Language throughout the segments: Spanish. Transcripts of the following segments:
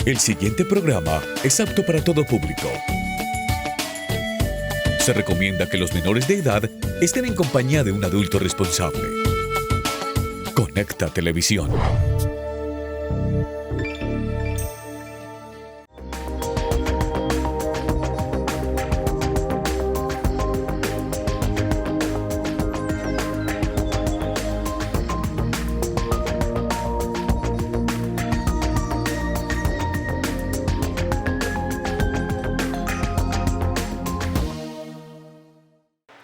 El siguiente programa es apto para todo público. Se recomienda que los menores de edad estén en compañía de un adulto responsable. Conecta Televisión.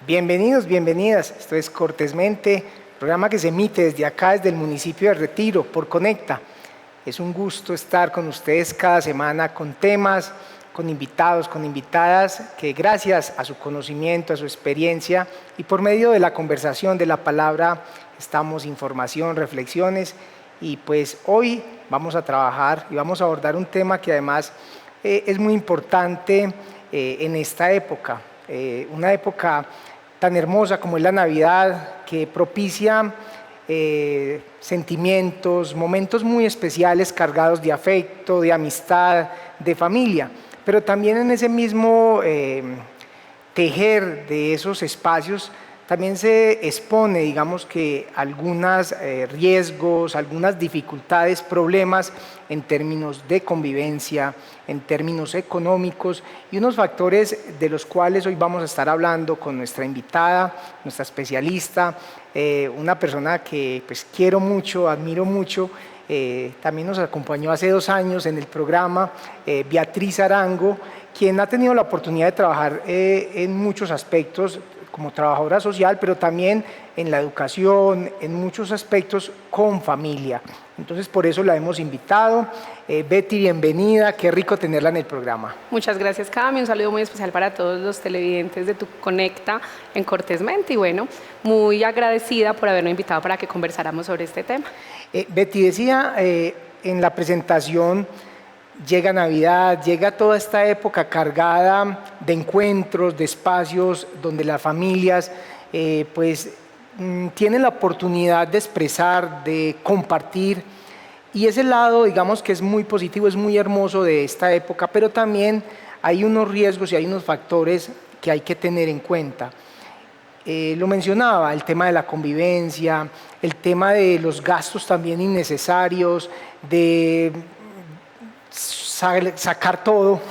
Bienvenidos, bienvenidas. Esto es Cortésmente, programa que se emite desde acá, desde el municipio de Retiro, por Conecta. Es un gusto estar con ustedes cada semana con temas, con invitados, con invitadas, que gracias a su conocimiento, a su experiencia y por medio de la conversación, de la palabra, estamos información, reflexiones. Y pues hoy vamos a trabajar y vamos a abordar un tema que además es muy importante en esta época, una época tan hermosa como es la Navidad, que propicia sentimientos, momentos muy especiales cargados de afecto, de amistad, de familia, pero también en ese mismo tejer de esos espacios también se expone, digamos que algunos riesgos, algunas dificultades, problemas en términos de convivencia, en términos económicos y unos factores de los cuales hoy vamos a estar hablando con nuestra invitada, nuestra especialista, una persona que pues quiero mucho, admiro mucho. También nos acompañó hace 2 años en el programa, Beatriz Arango, quien ha tenido la oportunidad de trabajar en muchos aspectos como trabajadora social, pero también en la educación, en muchos aspectos con familia. Entonces, por eso la hemos invitado. Betty, bienvenida, qué rico tenerla en el programa. Muchas gracias, Cami, un saludo muy especial para todos los televidentes de Tu Conecta en Cortésmente y bueno, muy agradecida por haberme invitado para que conversáramos sobre este tema. Betty decía en la presentación, llega Navidad, llega toda esta época cargada de encuentros, de espacios donde las familias tienen la oportunidad de expresar, de compartir, y ese lado, digamos que es muy positivo, es muy hermoso de esta época, pero también hay unos riesgos y hay unos factores que hay que tener en cuenta. Lo mencionaba, el tema de la convivencia, el tema de los gastos también innecesarios, de sacar todo,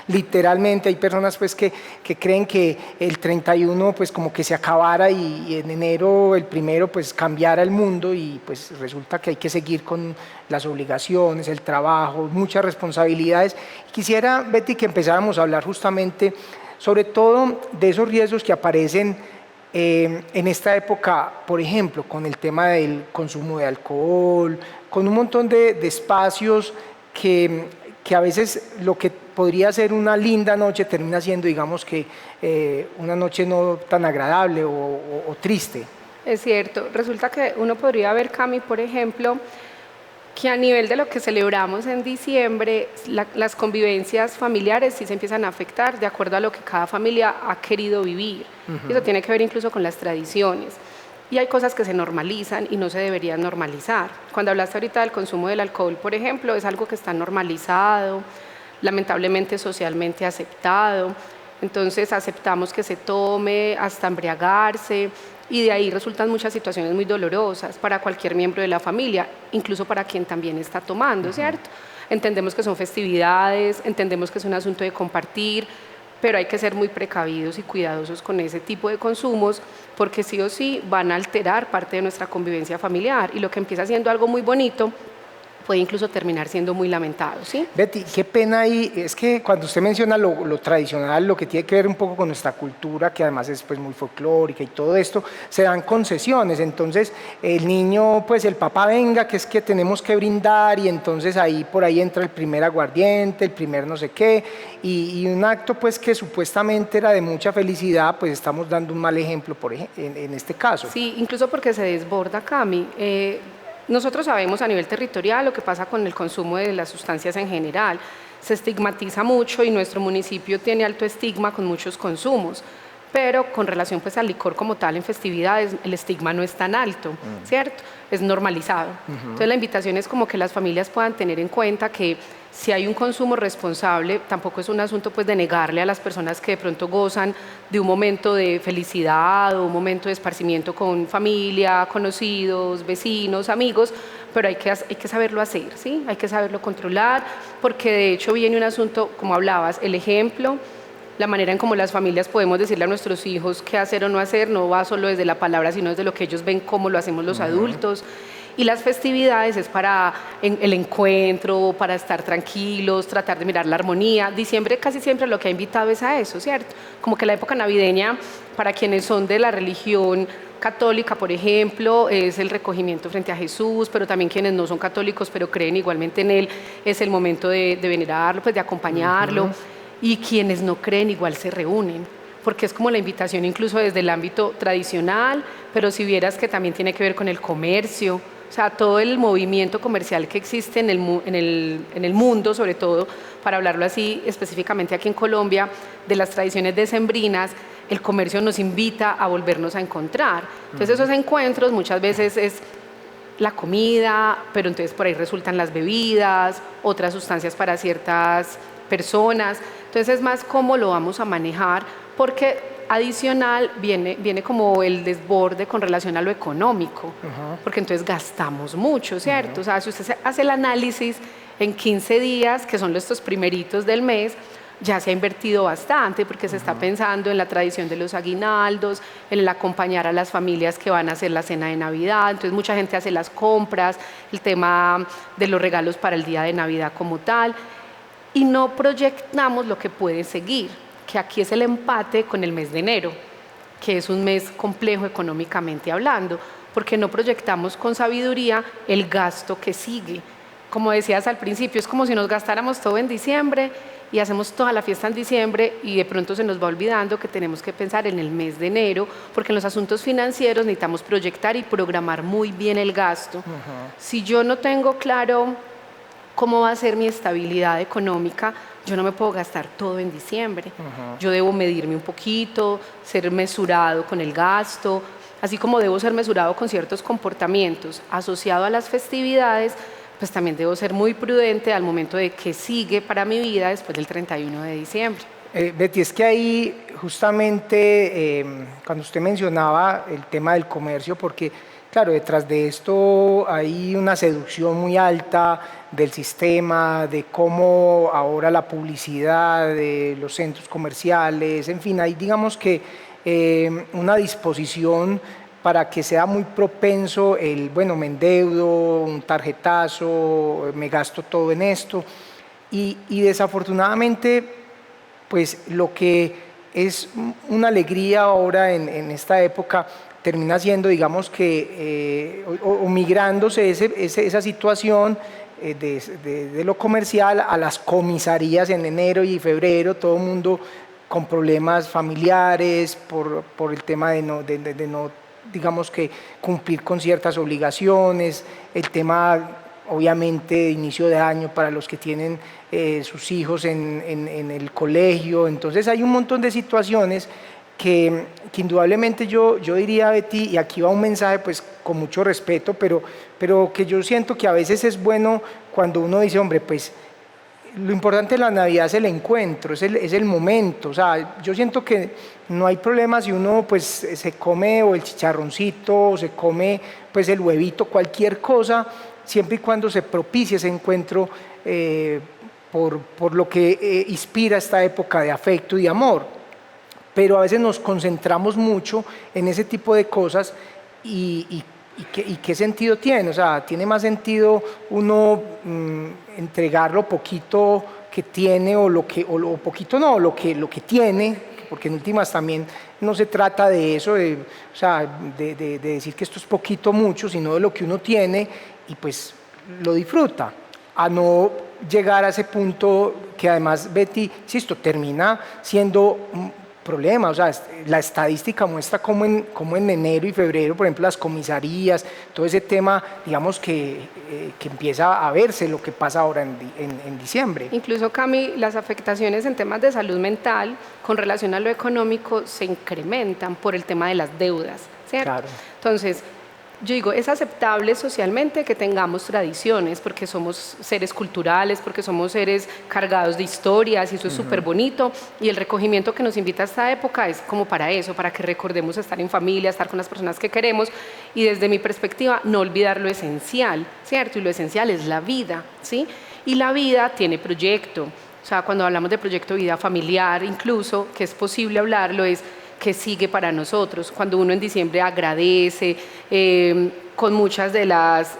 literalmente. Hay personas pues que creen que el 31 pues como que se acabara y en enero el 1 pues cambiara el mundo y pues resulta que hay que seguir con las obligaciones, el trabajo, muchas responsabilidades. Quisiera, Betty, que empezáramos a hablar justamente sobre todo de esos riesgos que aparecen en esta época, por ejemplo, con el tema del consumo de alcohol, con un montón de espacios que a veces lo que podría ser una linda noche termina siendo, digamos que, una noche no tan agradable o triste. Es cierto, resulta que uno podría ver, Cami, por ejemplo, que a nivel de lo que celebramos en diciembre, las convivencias familiares sí se empiezan a afectar de acuerdo a lo que cada familia ha querido vivir. Uh-huh. Eso tiene que ver incluso con las tradiciones. Y hay cosas que se normalizan y no se deberían normalizar. Cuando hablaste ahorita del consumo del alcohol, por ejemplo, es algo que está normalizado, lamentablemente socialmente aceptado. Entonces aceptamos que se tome hasta embriagarse y de ahí resultan muchas situaciones muy dolorosas para cualquier miembro de la familia, incluso para quien también está tomando, ¿cierto? Entendemos que son festividades, entendemos que es un asunto de compartir, pero hay que ser muy precavidos y cuidadosos con ese tipo de consumos porque sí o sí van a alterar parte de nuestra convivencia familiar y lo que empieza siendo algo muy bonito puede incluso terminar siendo muy lamentado, ¿sí? Betty, qué pena ahí, es que cuando usted menciona lo tradicional, lo que tiene que ver un poco con nuestra cultura, que además es pues muy folclórica y todo esto, se dan concesiones, entonces el niño, pues el papá venga, que es que tenemos que brindar y entonces ahí por ahí entra el primer aguardiente, el primer no sé qué, y un acto pues que supuestamente era de mucha felicidad, pues estamos dando un mal ejemplo en este caso. Sí, incluso porque se desborda, Cami. Nosotros sabemos a nivel territorial lo que pasa con el consumo de las sustancias en general. Se estigmatiza mucho y nuestro municipio tiene alto estigma con muchos consumos. pero con relación pues al licor como tal en festividades el estigma no es tan alto, ¿cierto? Es normalizado. Entonces la invitación es como que las familias puedan tener en cuenta que si hay un consumo responsable, tampoco es un asunto pues de negarle a las personas que de pronto gozan de un momento de felicidad o un momento de esparcimiento con familia, conocidos, vecinos, amigos, pero hay que saberlo hacer, ¿sí? Hay que saberlo controlar, porque de hecho viene un asunto, como hablabas, el ejemplo, la manera en cómo las familias podemos decirle a nuestros hijos qué hacer o no hacer, no va solo desde la palabra, sino desde lo que ellos ven cómo lo hacemos los adultos. Y las festividades es para el encuentro, para estar tranquilos, tratar de mirar la armonía. Diciembre casi siempre lo que ha invitado es a eso, ¿cierto? Como que la época navideña, para quienes son de la religión católica, por ejemplo, es el recogimiento frente a Jesús, pero también quienes no son católicos, pero creen igualmente en Él, es el momento de venerarlo, pues de acompañarlo. Y quienes no creen igual se reúnen, porque es como la invitación incluso desde el ámbito tradicional, pero si vieras que también tiene que ver con el comercio, o sea, todo el movimiento comercial que existe en el mundo, sobre todo, para hablarlo así específicamente aquí en Colombia, de las tradiciones decembrinas, el comercio nos invita a volvernos a encontrar. Entonces esos encuentros muchas veces es la comida, pero entonces por ahí resultan las bebidas, otras sustancias para ciertas personas. Entonces es más cómo lo vamos a manejar, porque adicional viene como el desborde con relación a lo económico, porque entonces gastamos mucho, ¿cierto? O sea, si usted hace el análisis en 15 días, que son estos primeritos del mes, ya se ha invertido bastante, porque se está pensando en la tradición de los aguinaldos, en el acompañar a las familias que van a hacer la cena de Navidad, entonces mucha gente hace las compras, el tema de los regalos para el día de Navidad como tal, y no proyectamos lo que puede seguir, que aquí es el empate con el mes de enero, que es un mes complejo económicamente hablando, porque no proyectamos con sabiduría el gasto que sigue. Como decías al principio, es como si nos gastáramos todo en diciembre y hacemos toda la fiesta en diciembre y de pronto se nos va olvidando que tenemos que pensar en el mes de enero, porque en los asuntos financieros necesitamos proyectar y programar muy bien el gasto. Si yo no tengo claro cómo va a ser mi estabilidad económica, yo no me puedo gastar todo en diciembre. Yo debo medirme un poquito, ser mesurado con el gasto, así como debo ser mesurado con ciertos comportamientos asociados a las festividades, pues también debo ser muy prudente al momento de qué sigue para mi vida después del 31 de diciembre. Betty, es que ahí justamente cuando usted mencionaba el tema del comercio, porque claro, detrás de esto hay una seducción muy alta del sistema, de cómo ahora la publicidad de los centros comerciales, en fin, hay digamos que una disposición para que sea muy propenso el, bueno, me endeudo, un tarjetazo, me gasto todo en esto, y desafortunadamente, pues lo que es una alegría ahora en esta época, termina siendo, digamos que, o migrándose esa situación de lo comercial a las comisarías en enero y febrero, todo el mundo con problemas familiares por el tema de no, digamos que, cumplir con ciertas obligaciones, el tema, obviamente, de inicio de año para los que tienen sus hijos en el colegio. Entonces hay un montón de situaciones que indudablemente yo diría, Betty, y aquí va un mensaje pues con mucho respeto, pero que yo siento que a veces es bueno cuando uno dice, hombre, pues lo importante de la Navidad es el encuentro, es el momento. O sea, yo siento que no hay problema si uno pues se come o el chicharroncito, o se come pues el huevito, cualquier cosa, siempre y cuando se propicie ese encuentro por lo que inspira esta época de afecto y de amor. Pero a veces nos concentramos mucho en ese tipo de cosas y ¿qué sentido tiene? O sea, tiene más sentido uno entregar lo poquito que tiene o lo poquito no, lo que tiene, porque en últimas también no se trata de eso, de decir que esto es poquito o mucho, sino de lo que uno tiene y pues lo disfruta, a no llegar a ese punto que además, Betty, si esto termina siendo problema. O sea, la estadística muestra cómo en enero y febrero, por ejemplo, las comisarías, todo ese tema, digamos que empieza a verse lo que pasa ahora en diciembre. Incluso, Cami, las afectaciones en temas de salud mental con relación a lo económico se incrementan por el tema de las deudas, ¿cierto? Claro. Entonces, yo digo, es aceptable socialmente que tengamos tradiciones porque somos seres culturales, porque somos seres cargados de historias y eso es súper bonito, y el recogimiento que nos invita a esta época es como para eso, para que recordemos estar en familia, estar con las personas que queremos y desde mi perspectiva no olvidar lo esencial, ¿cierto? Y lo esencial es la vida, ¿sí? Y la vida tiene proyecto, o sea, cuando hablamos de proyecto de vida familiar incluso, que es posible hablarlo, es que sigue para nosotros. Cuando uno en diciembre agradece, con muchas de las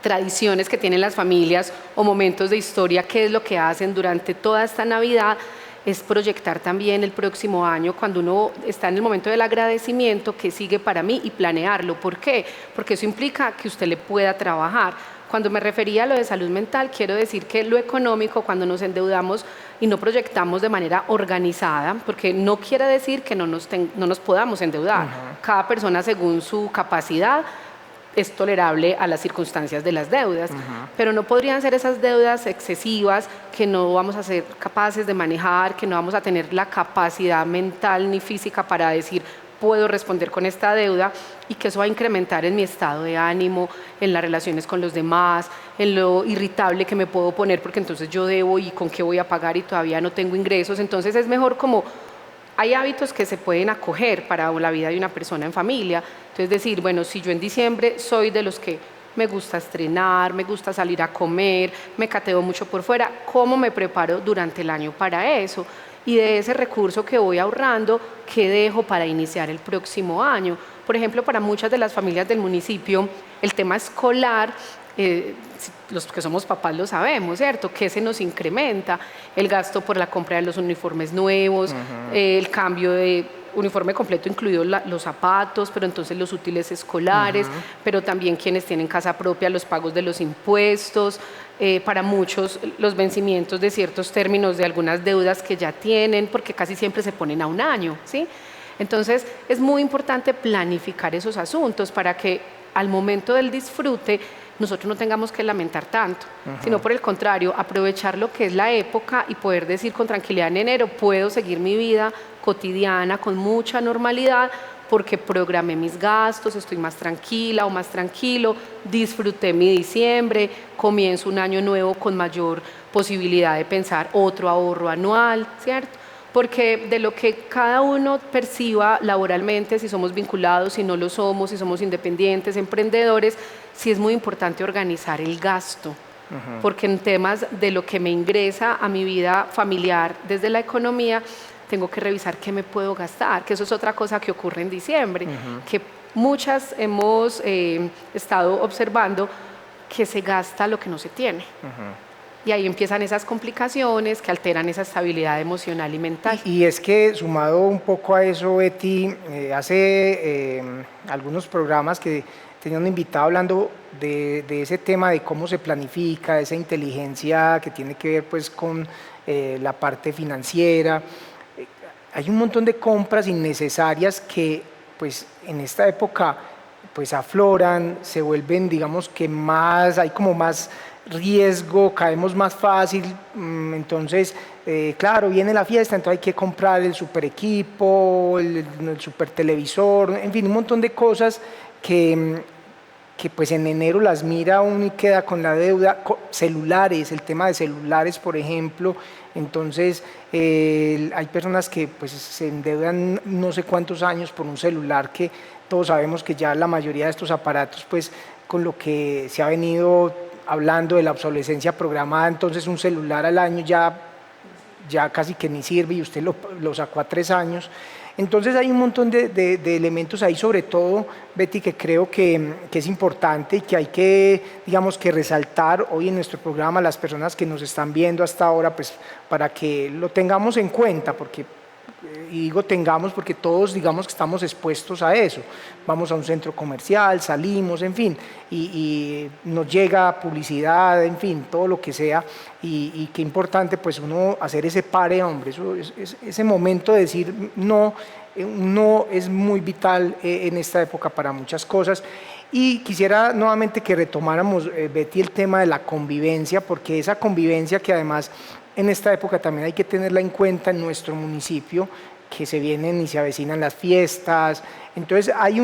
tradiciones que tienen las familias o momentos de historia, qué es lo que hacen durante toda esta Navidad, es proyectar también el próximo año, cuando uno está en el momento del agradecimiento, qué sigue para mí y planearlo. ¿Por qué? Porque eso implica que usted le pueda trabajar. Cuando me refería a lo de salud mental, quiero decir que lo económico, cuando nos endeudamos y no proyectamos de manera organizada, porque no quiere decir que no nos podamos endeudar. Cada persona, según su capacidad, es tolerable a las circunstancias de las deudas, pero no podrían ser esas deudas excesivas que no vamos a ser capaces de manejar, que no vamos a tener la capacidad mental ni física para decir puedo responder con esta deuda, y que eso va a incrementar en mi estado de ánimo, en las relaciones con los demás, en lo irritable que me puedo poner porque entonces yo debo y con qué voy a pagar y todavía no tengo ingresos. Entonces es mejor, como hay hábitos que se pueden acoger para la vida de una persona en familia, entonces decir, bueno, si yo en diciembre soy de los que me gusta estrenar, me gusta salir a comer, me cateo mucho por fuera, ¿cómo me preparo durante el año para eso? Y de ese recurso que voy ahorrando, ¿qué dejo para iniciar el próximo año? Por ejemplo, para muchas de las familias del municipio, el tema escolar, los que somos papás lo sabemos, ¿cierto? Que se nos incrementa el gasto por la compra de los uniformes nuevos, el cambio de uniforme completo, incluidos los zapatos, pero entonces los útiles escolares, pero también quienes tienen casa propia, los pagos de los impuestos, para muchos los vencimientos de ciertos términos de algunas deudas que ya tienen, porque casi siempre se ponen a un año, ¿sí? Entonces es muy importante planificar esos asuntos para que al momento del disfrute nosotros no tengamos que lamentar tanto, sino por el contrario, aprovechar lo que es la época y poder decir con tranquilidad en enero, puedo seguir mi vida cotidiana con mucha normalidad porque programé mis gastos, estoy más tranquila o más tranquilo, disfruté mi diciembre, comienzo un año nuevo con mayor posibilidad de pensar otro ahorro anual, ¿cierto? Porque de lo que cada uno perciba laboralmente, si somos vinculados, si no lo somos, si somos independientes, emprendedores, sí es muy importante organizar el gasto, porque en temas de lo que me ingresa a mi vida familiar desde la economía, tengo que revisar qué me puedo gastar, que eso es otra cosa que ocurre en diciembre, que muchas hemos estado observando que se gasta lo que no se tiene. Y ahí empiezan esas complicaciones que alteran esa estabilidad emocional y mental. Y es que, sumado un poco a eso, Betty, hace algunos programas que tenía un invitado hablando de ese tema de cómo se planifica, esa inteligencia que tiene que ver pues con la parte financiera. Hay un montón de compras innecesarias que pues en esta época pues afloran, se vuelven, digamos que más, hay como más riesgo, caemos más fácil, entonces claro, viene la fiesta, entonces hay que comprar el super equipo, el super televisor, en fin, un montón de cosas que pues en enero las mira uno y queda con la deuda. Celulares, el tema de celulares, por ejemplo, entonces hay personas que pues se endeudan no sé cuántos años por un celular, que todos sabemos que ya la mayoría de estos aparatos, pues con lo que se ha venido hablando de la obsolescencia programada, entonces un celular al año ya casi que ni sirve y usted lo sacó a 3 años. Entonces hay un montón de elementos ahí, sobre todo, Betty, que creo que es importante y que hay que, digamos, que resaltar hoy en nuestro programa, las personas que nos están viendo hasta ahora, pues para que lo tengamos en cuenta, porque y digo tengamos porque todos digamos que estamos expuestos a eso. Vamos a un centro comercial, salimos, en fin, y nos llega publicidad, en fin, todo lo que sea, y qué importante pues uno hacer ese pare, hombre, ese momento de decir no, no es muy vital en esta época para muchas cosas. Y quisiera nuevamente que retomáramos, Betty, el tema de la convivencia, porque esa convivencia que además en esta época también hay que tenerla en cuenta en nuestro municipio, que se vienen y se avecinan las fiestas. Entonces hay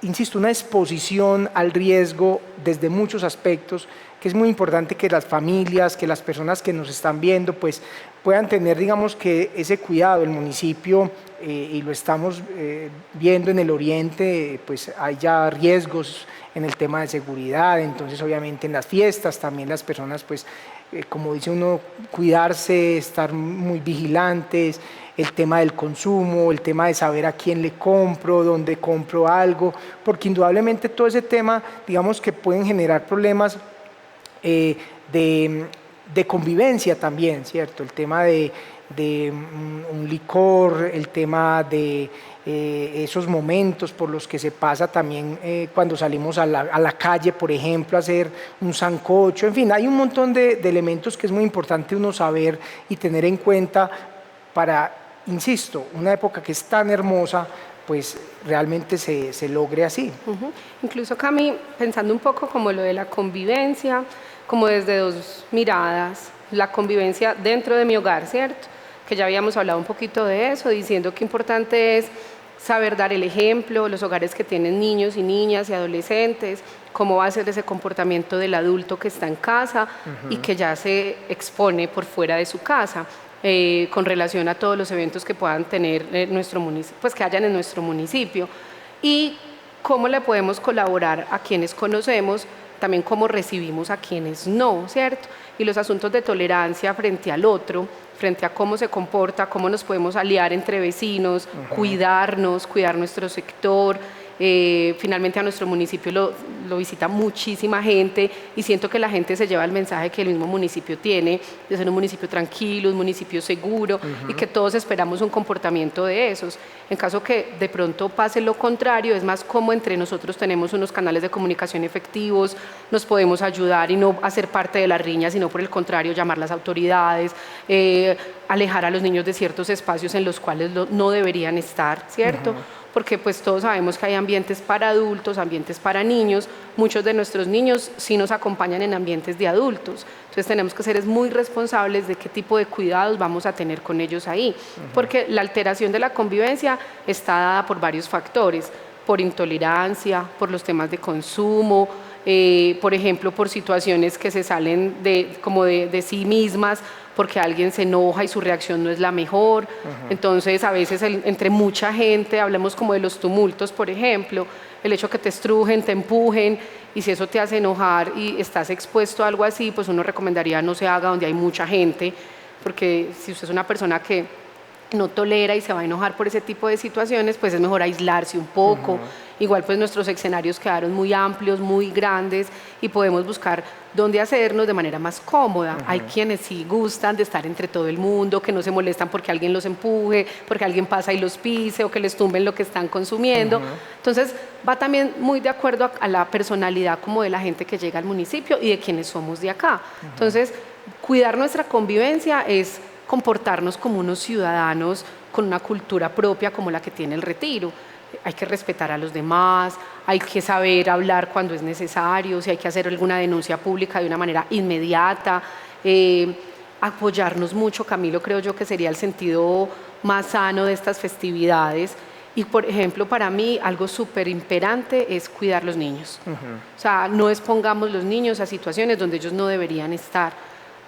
insisto, una exposición al riesgo desde muchos aspectos, que es muy importante que las familias, que las personas que nos están viendo, pues puedan tener, digamos, que ese cuidado. El municipio, y lo estamos viendo en el oriente, pues hay ya riesgos en el tema de seguridad, entonces obviamente en las fiestas también las personas, pues como dice uno, cuidarse, estar muy vigilantes, el tema del consumo, el tema de saber a quién le compro, dónde compro algo, porque indudablemente todo ese tema, digamos que pueden generar problemas de convivencia también, ¿cierto? El tema de un licor, el tema de esos momentos por los que se pasa también cuando salimos a la calle, por ejemplo, a hacer un sancocho, en fin, hay un montón de elementos que es muy importante uno saber y tener en cuenta para, insisto, una época que es tan hermosa, pues realmente se logre así. Incluso, Cami, pensando un poco como lo de la convivencia, como desde dos miradas, la convivencia dentro de mi hogar, ¿cierto? Que ya habíamos hablado un poquito de eso, diciendo que importante es saber dar el ejemplo, los hogares que tienen niños y niñas y adolescentes, cómo va a ser ese comportamiento del adulto que está en casa y que ya se expone por fuera de su casa, con relación a todos los eventos que puedan tener nuestro municipio, pues que hayan en nuestro municipio, y cómo le podemos colaborar a quienes conocemos, también cómo recibimos a quienes no, ¿cierto? Y los asuntos de tolerancia frente al otro, frente a cómo se comporta, cómo nos podemos aliar entre vecinos, cuidarnos, cuidar nuestro sector. Finalmente a nuestro municipio lo visita muchísima gente y siento que la gente se lleva el mensaje que el mismo municipio tiene, de ser un municipio tranquilo, un municipio seguro y que todos esperamos un comportamiento de esos. En caso que de pronto pase lo contrario, es más como entre nosotros tenemos unos canales de comunicación efectivos, nos podemos ayudar y no hacer parte de la riña, sino por el contrario llamar a las autoridades, alejar a los niños de ciertos espacios en los cuales no deberían estar, ¿cierto? Porque pues todos sabemos que hay ambientes para adultos, ambientes para niños, muchos de nuestros niños sí nos acompañan en ambientes de adultos, entonces tenemos que ser muy responsables de qué tipo de cuidados vamos a tener con ellos ahí, porque la alteración de la convivencia está dada por varios factores, por intolerancia, por los temas de consumo, por ejemplo, por situaciones que se salen de sí mismas, porque alguien se enoja y su reacción no es la mejor. Entonces, a veces entre mucha gente, hablemos como de los tumultos, por ejemplo, el hecho que te estrujen, te empujen, y si eso te hace enojar y estás expuesto a algo así, pues uno recomendaría no se haga donde hay mucha gente, porque si usted es una persona que no tolera y se va a enojar por ese tipo de situaciones, pues es mejor aislarse un poco. Igual pues nuestros escenarios quedaron muy amplios, muy grandes y podemos buscar dónde hacernos de manera más cómoda. Hay quienes sí gustan de estar entre todo el mundo, que no se molestan porque alguien los empuje, porque alguien pasa y los pise o que les tumben lo que están consumiendo. Entonces va también muy de acuerdo a la personalidad como de la gente que llega al municipio y de quienes somos de acá. Entonces cuidar nuestra convivencia es comportarnos como unos ciudadanos con una cultura propia como la que tiene el Retiro. Hay que respetar a los demás, hay que saber hablar cuando es necesario, si hay que hacer alguna denuncia pública de una manera inmediata, apoyarnos mucho, Camilo, creo yo que sería el sentido más sano de estas festividades. Y por ejemplo, para mí algo súper imperante es cuidar los niños. O sea, no expongamos los niños a situaciones donde ellos no deberían estar,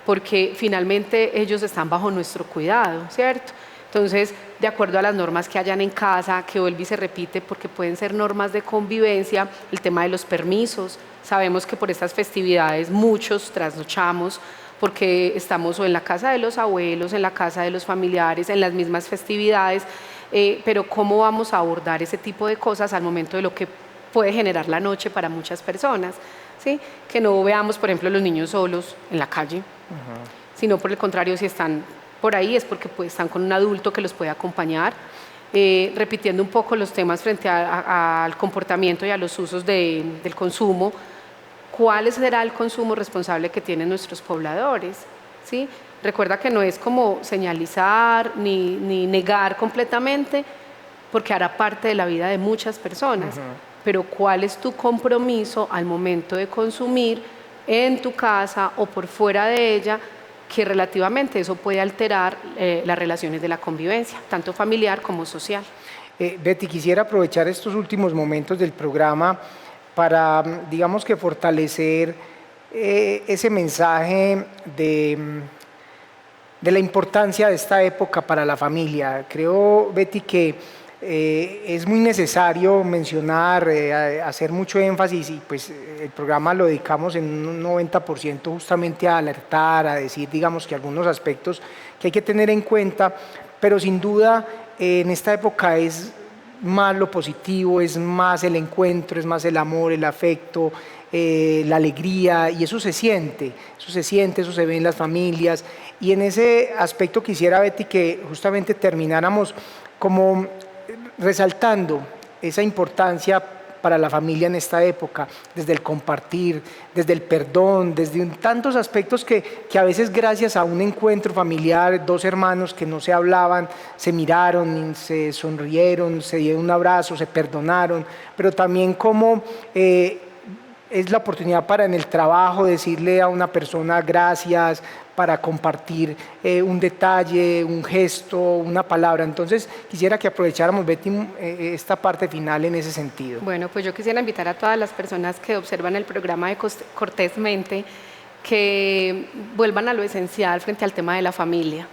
porque finalmente ellos están bajo nuestro cuidado, ¿cierto? Entonces, de acuerdo a las normas que hayan en casa, que vuelve y se repite porque pueden ser normas de convivencia, el tema de los permisos. Sabemos que por estas festividades muchos trasnochamos porque estamos o en la casa de los abuelos, en la casa de los familiares, en las mismas festividades, pero ¿cómo vamos a abordar ese tipo de cosas al momento de lo que puede generar la noche para muchas personas? ¿Sí? Que no veamos, por ejemplo, los niños solos en la calle, sino por el contrario, si están por ahí es porque pues, están con un adulto que los puede acompañar. Repitiendo un poco los temas frente al comportamiento y a los usos del consumo, ¿cuál será el consumo responsable que tienen nuestros pobladores? ¿Sí? Recuerda que no es como señalizar ni negar completamente, porque hará parte de la vida de muchas personas, pero ¿cuál es tu compromiso al momento de consumir en tu casa o por fuera de ella, que relativamente eso puede alterar las relaciones de la convivencia, tanto familiar como social? Betty, quisiera aprovechar estos últimos momentos del programa para, digamos que fortalecer ese mensaje de la importancia de esta época para la familia. Creo, Betty, que es muy necesario mencionar, hacer mucho énfasis, y pues el programa lo dedicamos en un 90% justamente a alertar, a decir, digamos, que algunos aspectos que hay que tener en cuenta, pero sin duda en esta época es más lo positivo, es más el encuentro, es más el amor, el afecto, la alegría, y eso se siente, eso se ve en las familias. Y en ese aspecto quisiera, Betty, que justamente termináramos como resaltando esa importancia para la familia en esta época, desde el compartir, desde el perdón, desde tantos aspectos que a veces gracias a un encuentro familiar, dos hermanos que no se hablaban, se miraron, se sonrieron, se dieron un abrazo, se perdonaron, pero también como es la oportunidad para en el trabajo decirle a una persona gracias, para compartir un detalle, un gesto, una palabra. Entonces quisiera que aprovecháramos, Betty, esta parte final en ese sentido. Bueno, pues yo quisiera invitar a todas las personas que observan el programa de Cortésmente que vuelvan a lo esencial frente al tema de la familia.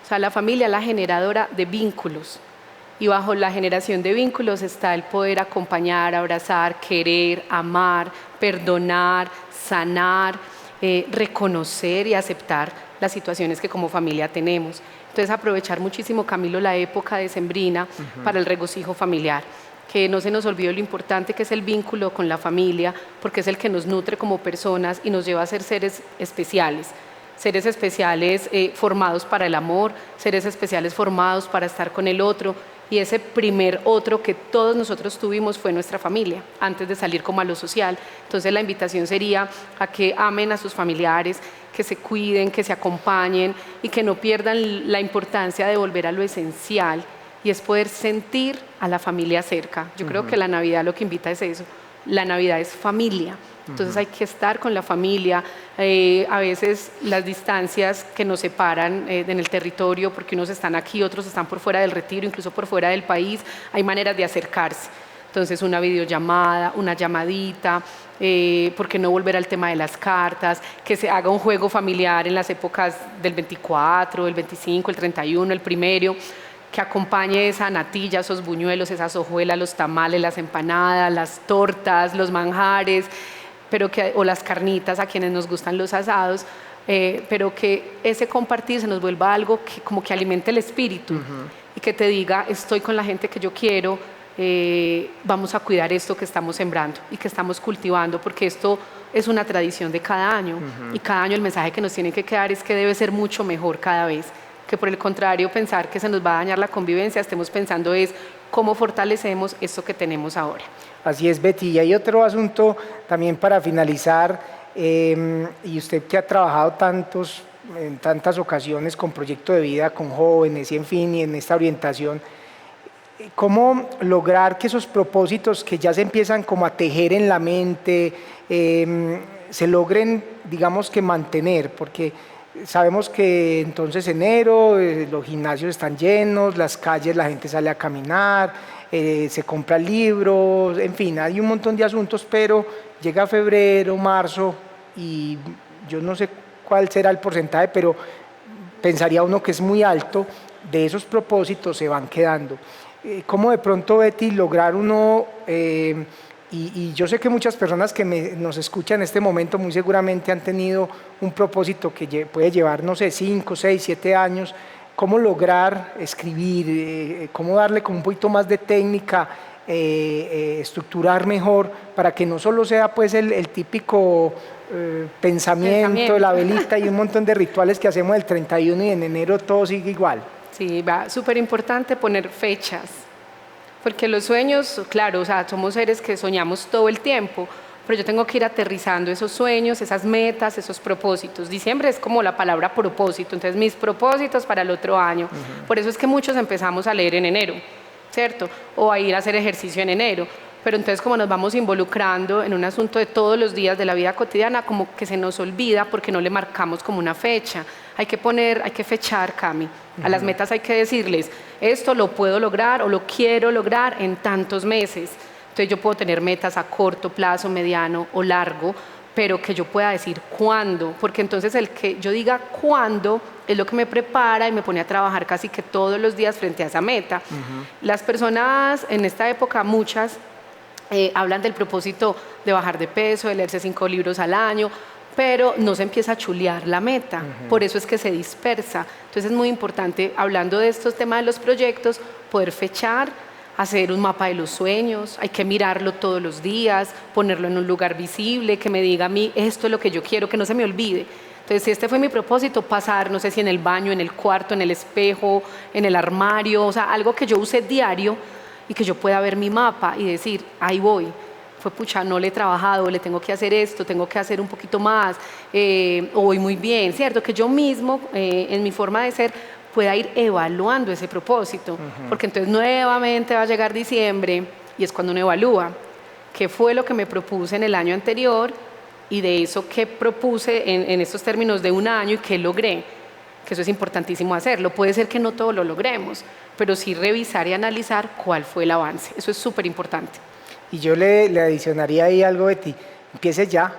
O sea, la familia es la generadora de vínculos, y bajo la generación de vínculos está el poder acompañar, abrazar, querer, amar, perdonar, sanar, reconocer y aceptar las situaciones que como familia tenemos. Entonces aprovechar muchísimo, Camilo, la época decembrina para el regocijo familiar, que no se nos olvide lo importante que es el vínculo con la familia, porque es el que nos nutre como personas y nos lleva a ser seres especiales formados para el amor, seres especiales formados para estar con el otro, y ese primer otro que todos nosotros tuvimos fue nuestra familia, antes de salir como a lo social. Entonces la invitación sería a que amen a sus familiares, que se cuiden, que se acompañen y que no pierdan la importancia de volver a lo esencial, y es poder sentir a la familia cerca. Yo creo que la Navidad lo que invita es eso, la Navidad es familia. Entonces hay que estar con la familia, a veces las distancias que nos separan en el territorio, porque unos están aquí, otros están por fuera del retiro, incluso por fuera del país, hay maneras de acercarse. Entonces una videollamada, una llamadita, ¿por qué no volver al tema de las cartas? Que se haga un juego familiar en las épocas del 24, el 25, el 31, el primero, que acompañe esa natilla, esos buñuelos, esas hojuelas, los tamales, las empanadas, las tortas, los manjares, o las carnitas a quienes nos gustan los asados, pero que ese compartir se nos vuelva algo que como que alimente el espíritu y que te diga, estoy con la gente que yo quiero, vamos a cuidar esto que estamos sembrando y que estamos cultivando, porque esto es una tradición de cada año, y cada año el mensaje que nos tiene que quedar es que debe ser mucho mejor cada vez, que por el contrario pensar que se nos va a dañar la convivencia, estemos pensando es cómo fortalecemos esto que tenemos ahora. Así es, Betty. Y hay otro asunto también para finalizar, y usted que ha trabajado en tantas ocasiones con Proyecto de Vida, con jóvenes y en fin, y en esta orientación, ¿cómo lograr que esos propósitos que ya se empiezan como a tejer en la mente, se logren, digamos que mantener? Porque sabemos que entonces enero los gimnasios están llenos, las calles la gente sale a caminar, se compran libros, en fin, hay un montón de asuntos, pero llega febrero, marzo, y yo no sé cuál será el porcentaje, pero pensaría uno que es muy alto, de esos propósitos se van quedando. ¿Cómo de pronto, Betty, lograr uno, y yo sé que muchas personas que nos escuchan en este momento muy seguramente han tenido un propósito que puede llevar, no sé, 5, 6, 7 años, cómo lograr escribir, cómo darle con un poquito más de técnica estructurar mejor para que no solo sea pues el típico pensamiento, la velita y un montón de rituales que hacemos el 31 y en enero todo sigue igual. Sí, va súper importante poner fechas, porque los sueños, claro, o sea, somos seres que soñamos todo el tiempo, pero yo tengo que ir aterrizando esos sueños, esas metas, esos propósitos. Diciembre es como la palabra propósito, entonces mis propósitos para el otro año. Por eso es que muchos empezamos a leer en enero, ¿cierto? O a ir a hacer ejercicio en enero. Pero entonces como nos vamos involucrando en un asunto de todos los días de la vida cotidiana, como que se nos olvida porque no le marcamos como una fecha. Hay que fechar, Cami. A las metas hay que decirles, esto lo puedo lograr o lo quiero lograr en tantos meses. Entonces yo puedo tener metas a corto plazo, mediano o largo, pero que yo pueda decir cuándo, porque entonces el que yo diga cuándo es lo que me prepara y me pone a trabajar casi que todos los días frente a esa meta. Las personas en esta época, muchas, hablan del propósito de bajar de peso, de leerse 5 libros al año, pero no se empieza a chulear la meta, por eso es que se dispersa. Entonces es muy importante, hablando de estos temas de los proyectos, poder fechar, hacer un mapa de los sueños, hay que mirarlo todos los días, ponerlo en un lugar visible, que me diga a mí, esto es lo que yo quiero, que no se me olvide. Entonces, si este fue mi propósito, pasar, no sé si en el baño, en el cuarto, en el espejo, en el armario, o sea, algo que yo use diario y que yo pueda ver mi mapa y decir, ahí voy. Fue pucha, no le he trabajado, le tengo que hacer esto, tengo que hacer un poquito más, o voy muy bien, ¿cierto? Que yo mismo, en mi forma de ser, pueda ir evaluando ese propósito, porque entonces nuevamente va a llegar diciembre y es cuando uno evalúa qué fue lo que me propuse en el año anterior y de eso qué propuse en estos términos de un año y qué logré, que eso es importantísimo hacerlo. Puede ser que no todo lo logremos, pero sí revisar y analizar cuál fue el avance, eso es súper importante. Y yo le adicionaría ahí algo de ti, empiece ya,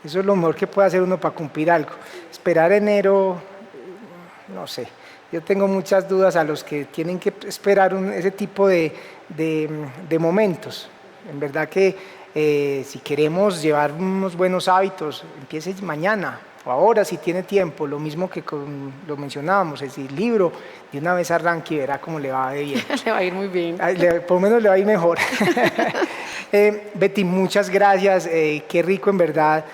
eso es lo mejor que puede hacer uno para cumplir algo. Esperar enero, no sé, yo tengo muchas dudas a los que tienen que esperar ese tipo de momentos. En verdad que si queremos llevar unos buenos hábitos, empiece mañana o ahora si tiene tiempo, lo mismo que lo mencionábamos, es decir, libro, de una vez arranque y verá cómo le va de bien. Le va a ir muy bien. Por lo menos le va a ir mejor. Betty, muchas gracias, qué rico en verdad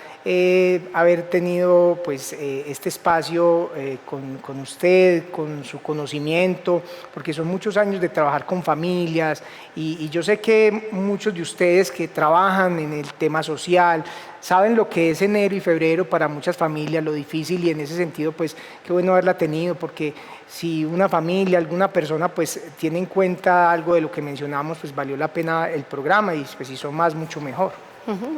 haber tenido pues, este espacio con usted, con su conocimiento, porque son muchos años de trabajar con familias y yo sé que muchos de ustedes que trabajan en el tema social saben lo que es enero y febrero para muchas familias, lo difícil, y en ese sentido pues qué bueno haberla tenido, porque si una familia, alguna persona pues tiene en cuenta algo de lo que mencionamos, pues valió la pena el programa y pues si son más, mucho mejor.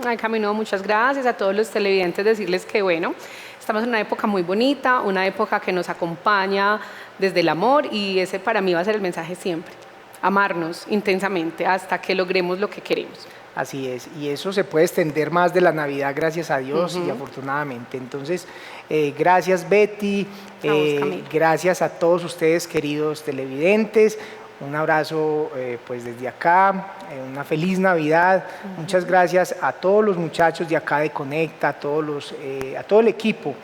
Ay, Camino, muchas gracias a todos los televidentes, decirles que bueno, estamos en una época muy bonita, una época que nos acompaña desde el amor y ese para mí va a ser el mensaje siempre, amarnos intensamente hasta que logremos lo que queremos. Así es, y eso se puede extender más de la Navidad, gracias a Dios y afortunadamente. Entonces, gracias Betty, gracias a todos ustedes queridos televidentes, un abrazo pues desde acá, una feliz Navidad, muchas gracias a todos los muchachos de acá de Conecta, a todo el equipo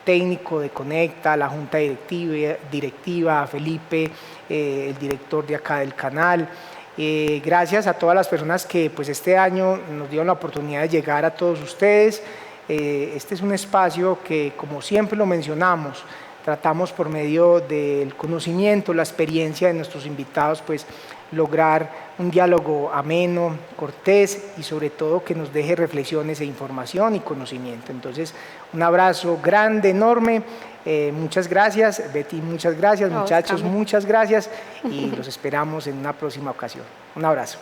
técnico de Conecta, a la junta directiva, a Felipe, el director de acá del canal. Gracias a todas las personas que pues, este año nos dieron la oportunidad de llegar a todos ustedes. Este es un espacio que, como siempre lo mencionamos, tratamos por medio del conocimiento, la experiencia de nuestros invitados, pues lograr un diálogo ameno, cortés y sobre todo que nos deje reflexiones e información y conocimiento. Entonces, un abrazo grande, enorme. Muchas gracias, Betty, muchas gracias, muchachos, muchas gracias y los esperamos en una próxima ocasión. Un abrazo.